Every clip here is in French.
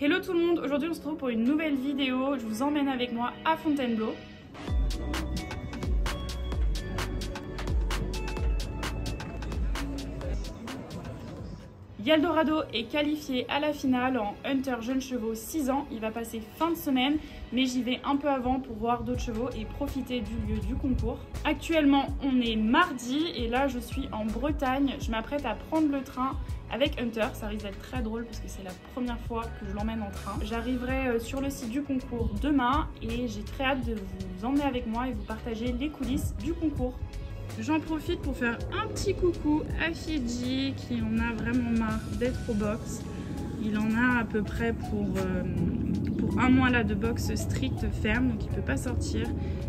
Hello tout le monde, aujourd'hui on se retrouve pour une nouvelle vidéo. Je vous emmène avec moi à Fontainebleau. Eldorado est qualifié à la finale en Hunter Jeunes Chevaux 6 ans. Il va passer fin de semaine, mais j'y vais un peu avant pour voir d'autres chevaux et profiter du lieu du concours. Actuellement, on est mardi et là, je suis en Bretagne. Je m'apprête à prendre le train avec Hunter. Ça risque d'être très drôle parce que c'est la première fois que je l'emmène en train. J'arriverai sur le site du concours demain et j'ai très hâte de vous emmener avec moi et vous partager les coulisses du concours. J'en profite pour faire un petit coucou à Fidji qui en a vraiment marre d'être au box. Il en a à peu près pour un mois là de box strict ferme, donc il ne peut pas sortir.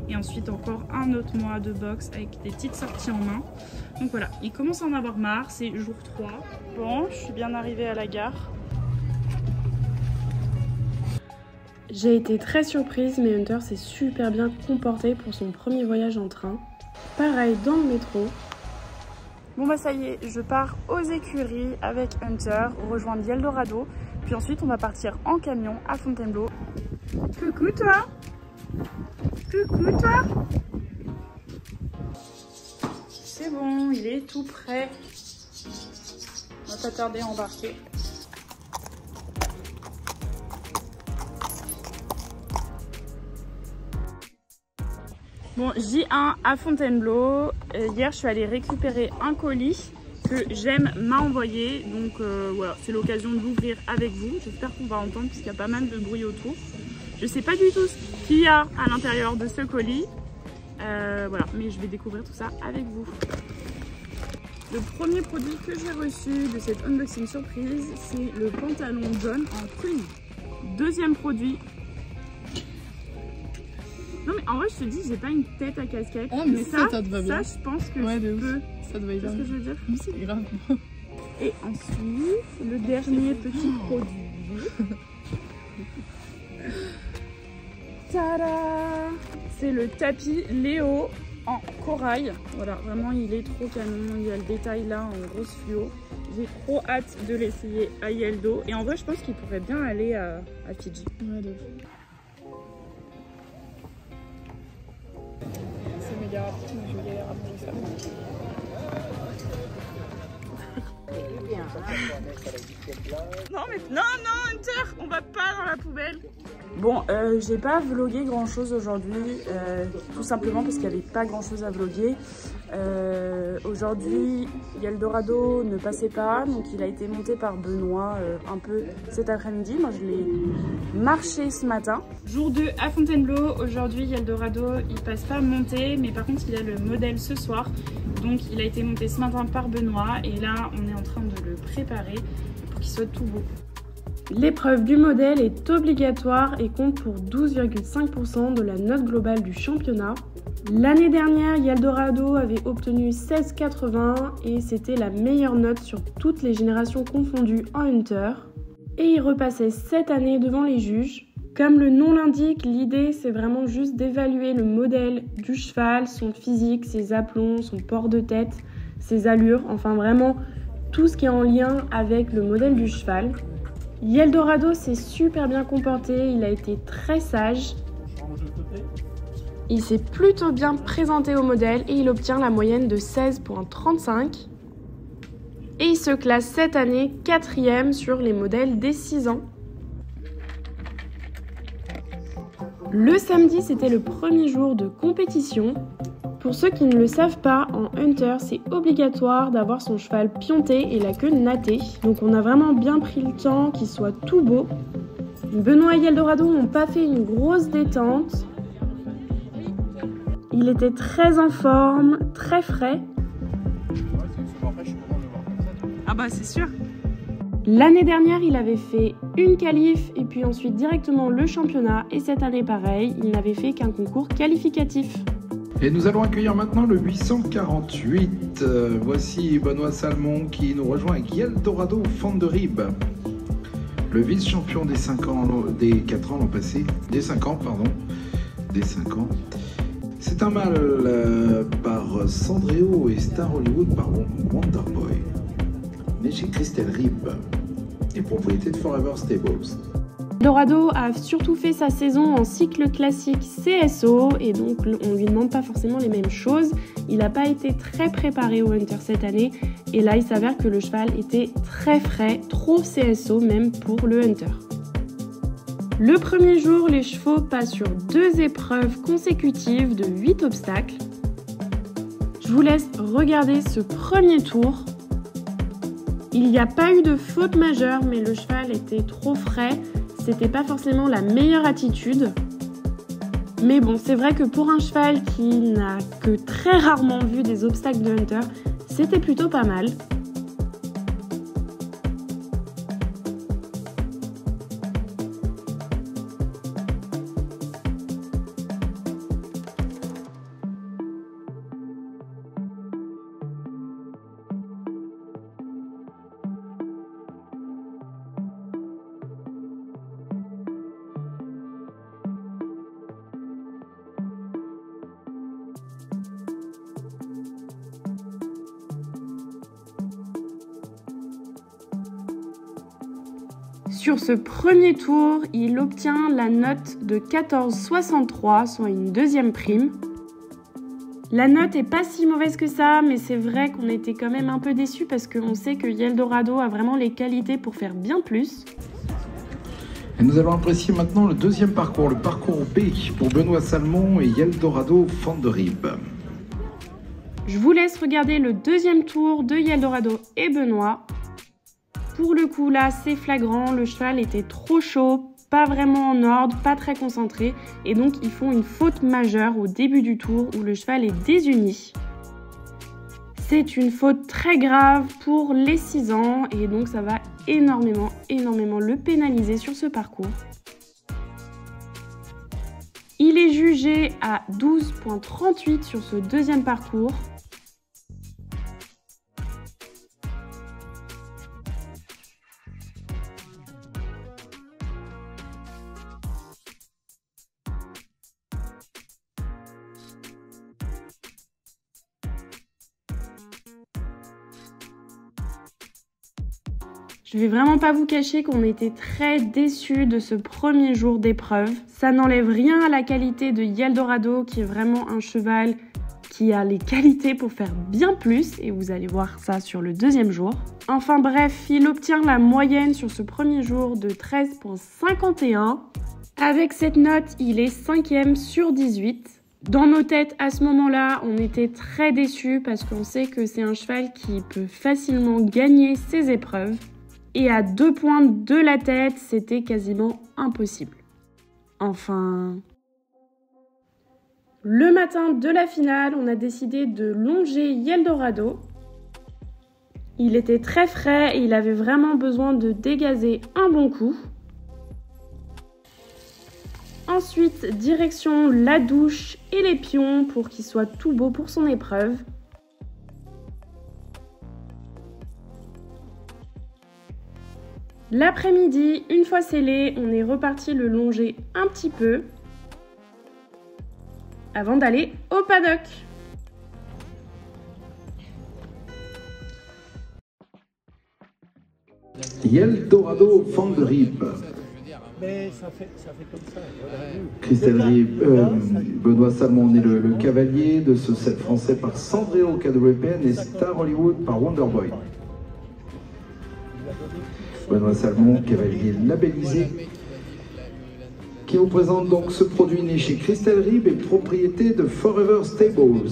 Et ensuite encore un autre mois de box avec des petites sorties en main. Donc voilà, il commence à en avoir marre, c'est jour 3. Bon, je suis bien arrivée à la gare. J'ai été très surprise, mais Hunter s'est super bien comporté pour son premier voyage en train. Pareil dans le métro. Bon bah ça y est, je pars aux écuries avec Hunter, rejoindre Eldorado. Puis ensuite on va partir en camion à Fontainebleau. Coucou toi! Coucou toi! C'est bon, il est tout prêt. On va pas tarder à embarquer. Bon, J1 à Fontainebleau. Hier, je suis allée récupérer un colis que J'aime m'a envoyé. Donc voilà, c'est l'occasion de l'ouvrir avec vous. J'espère qu'on va entendre puisqu'il y a pas mal de bruit autour. Je sais pas du tout ce qu'il y a à l'intérieur de ce colis. Voilà, mais je vais découvrir tout ça avec vous. Le premier produit que j'ai reçu de cette unboxing surprise, c'est le pantalon jaune en tweed. Deuxième produit. Non mais en vrai je te dis, j'ai pas une tête à casquette, mais ça te va bien. Ça je pense que ouais, je peux. Ça te va bien. C'est ce que je veux dire. C'est grave. Et ensuite, le dernier petit produit. Tada! C'est le tapis Léo en corail. Voilà, vraiment il est trop canon, il y a le détail là en rose fluo. J'ai trop hâte de l'essayer à Yeldo. Et en vrai je pense qu'il pourrait bien aller à Fidji. Ouais, de fou. C'est méga rapide, mais je vais galérer à manger ça. Non mais non Hunter, on va pas dans la poubelle. Bon, j'ai pas vlogué grand chose aujourd'hui, tout simplement parce qu'il n'y avait pas grand chose à vloguer. Aujourd'hui, Eldorado ne passait pas, donc il a été monté par Benoît un peu cet après-midi. Moi je l'ai marché ce matin. Jour 2 à Fontainebleau, aujourd'hui Eldorado il passe pas monter, mais par contre il a le modèle ce soir. Donc il a été monté ce matin par Benoît et là on est en train de le préparer pour qu'il soit tout beau. L'épreuve du modèle est obligatoire et compte pour 12,5% de la note globale du championnat. L'année dernière, Eldorado avait obtenu 16,80 et c'était la meilleure note sur toutes les générations confondues en Hunter. Et il repassait cette année devant les juges. Comme le nom l'indique, l'idée c'est vraiment juste d'évaluer le modèle du cheval, son physique, ses aplombs, son port de tête, ses allures, enfin vraiment tout ce qui est en lien avec le modèle du cheval. Eldorado s'est super bien comporté, il a été très sage. Il s'est plutôt bien présenté au modèle et il obtient la moyenne de 16,35. Et il se classe cette année 4e sur les modèles des 6 ans. Le samedi, c'était le premier jour de compétition. Pour ceux qui ne le savent pas, en Hunter, c'est obligatoire d'avoir son cheval pionté et la queue nattée. Donc on a vraiment bien pris le temps qu'il soit tout beau. Benoît et Eldorado n'ont pas fait une grosse détente. Il était très en forme, très frais. Ah bah c'est sûr. L'année dernière, il avait fait une qualif et puis ensuite directement le championnat. Et cette année, pareil, il n'avait fait qu'un concours qualificatif. Et nous allons accueillir maintenant le 848. Voici Benoît Salmon qui nous rejoint avec Eldorado Fonderib. Le vice-champion des 4 ans l'an passé. Des 5 ans, pardon. Des 5 ans. C'est un mâle par Sandreo et Star Hollywood par Wonderboy. Né chez Christelle Rib et propriété de Forever Stables. Eldorado a surtout fait sa saison en cycle classique CSO et donc on lui demande pas forcément les mêmes choses. Il n'a pas été très préparé au Hunter cette année et là il s'avère que le cheval était très frais, trop CSO même pour le Hunter. Le premier jour, les chevaux passent sur 2 épreuves consécutives de 8 obstacles. Je vous laisse regarder ce premier tour. Il n'y a pas eu de faute majeure, mais le cheval était trop frais. C'était pas forcément la meilleure attitude. Mais bon, c'est vrai que pour un cheval qui n'a que très rarement vu des obstacles de Hunter, c'était plutôt pas mal. Sur ce premier tour, il obtient la note de 14,63, soit une deuxième prime. La note est pas si mauvaise que ça, mais c'est vrai qu'on était quand même un peu déçus parce qu'on sait que Eldorado a vraiment les qualités pour faire bien plus. Et nous allons apprécier maintenant le deuxième parcours, le parcours B pour Benoît Salmon et Eldorado Fan de Ribe. Je vous laisse regarder le deuxième tour de Eldorado et Benoît. Pour le coup, là, c'est flagrant, le cheval était trop chaud, pas vraiment en ordre, pas très concentré, et donc ils font une faute majeure au début du tour où le cheval est désuni. C'est une faute très grave pour les 6 ans, et donc ça va énormément le pénaliser sur ce parcours. Il est jugé à 12,38 sur ce deuxième parcours. Je vais vraiment pas vous cacher qu'on était très déçus de ce premier jour d'épreuve. Ça n'enlève rien à la qualité de Eldorado qui est vraiment un cheval qui a les qualités pour faire bien plus et vous allez voir ça sur le deuxième jour. Enfin bref, il obtient la moyenne sur ce premier jour de 13,51. Avec cette note, il est 5e sur 18. Dans nos têtes, à ce moment-là, on était très déçus parce qu'on sait que c'est un cheval qui peut facilement gagner ses épreuves. Et à 2 points de la tête, c'était quasiment impossible. Enfin... Le matin de la finale, on a décidé de longer Eldorado. Il était très frais et il avait vraiment besoin de dégazer un bon coup. Ensuite, direction la douche et les pions pour qu'il soit tout beau pour son épreuve. L'après-midi, une fois scellé, on est reparti le longer un petit peu avant d'aller au paddock. Eldorado Fan de Ribe. Mais ça fait comme ça. Christelle Ribe, Benoît Salmon est le cavalier de ce set français par Sandreo KWPN et Star Hollywood par Wonderboy. Benoît Salmon, cavalier labellisé, qui vous présente donc ce produit né chez Christelle Ribe et propriété de Forever Stables.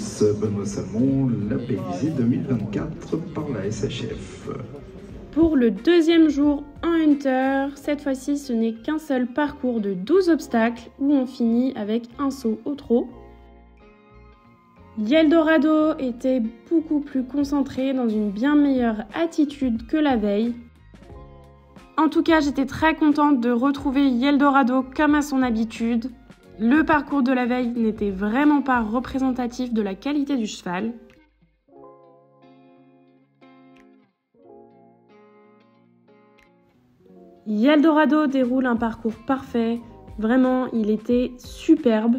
Benoît Salmon, labellisé 2024 par la SHF. Pour le deuxième jour en Hunter, cette fois-ci ce n'est qu'un seul parcours de 12 obstacles où on finit avec un saut au trot. Eldorado était beaucoup plus concentré dans une bien meilleure attitude que la veille. En tout cas, j'étais très contente de retrouver Eldorado comme à son habitude. Le parcours de la veille n'était vraiment pas représentatif de la qualité du cheval. Eldorado déroule un parcours parfait. Vraiment, il était superbe.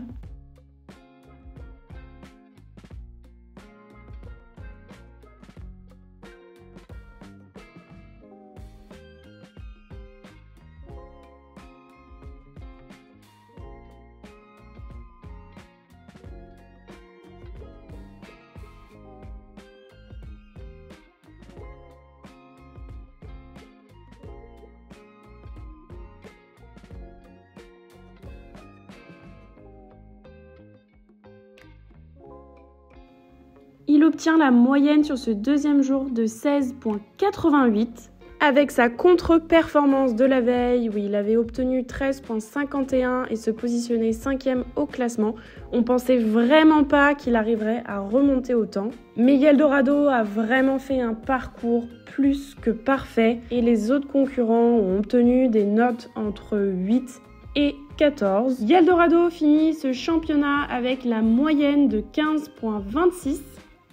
Il obtient la moyenne sur ce deuxième jour de 16,88 avec sa contre-performance de la veille où il avait obtenu 13,51 et se positionnait 5e au classement. On pensait vraiment pas qu'il arriverait à remonter autant. Mais Eldorado a vraiment fait un parcours plus que parfait et les autres concurrents ont obtenu des notes entre 8 et 14. Eldorado finit ce championnat avec la moyenne de 15,26.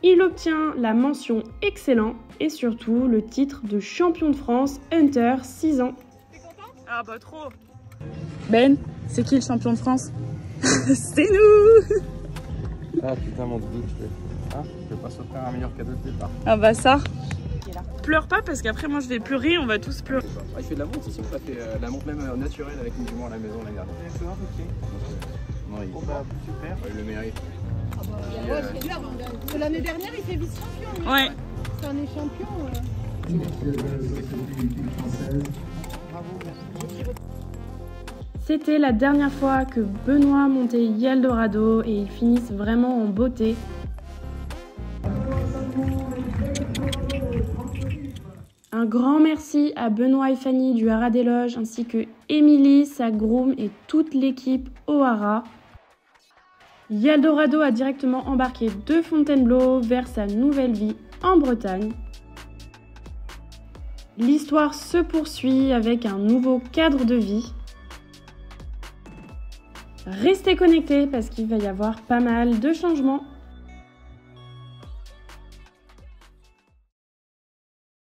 Il obtient la mention excellent et surtout le titre de champion de France Hunter 6 ans. Ah bah trop. Ben, c'est qui le champion de France? C'est nous. Ah putain mon doute, je vais pas s'offrir un meilleur cadeau de départ. Ah bah ça. Pleure pas parce qu'après moi je vais pleurer, on va tous pleurer. Il fait de la monte ici, on a fait la monte même naturelle avec une jument à la maison la dernière. D'accord, ok. Non, il super. Il le mérite. Ah bah, ouais, c'est dur, parce que l'année dernière il fait vice-champion. Ouais. Cette année champion. C'était la dernière fois que Benoît montait Eldorado et ils finissent vraiment en beauté. Un grand merci à Benoît et Fanny du Haras des Loges ainsi que Émilie, sa groom et toute l'équipe au Haras. Eldorado a directement embarqué de Fontainebleau vers sa nouvelle vie en Bretagne. L'histoire se poursuit avec un nouveau cadre de vie. Restez connectés parce qu'il va y avoir pas mal de changements.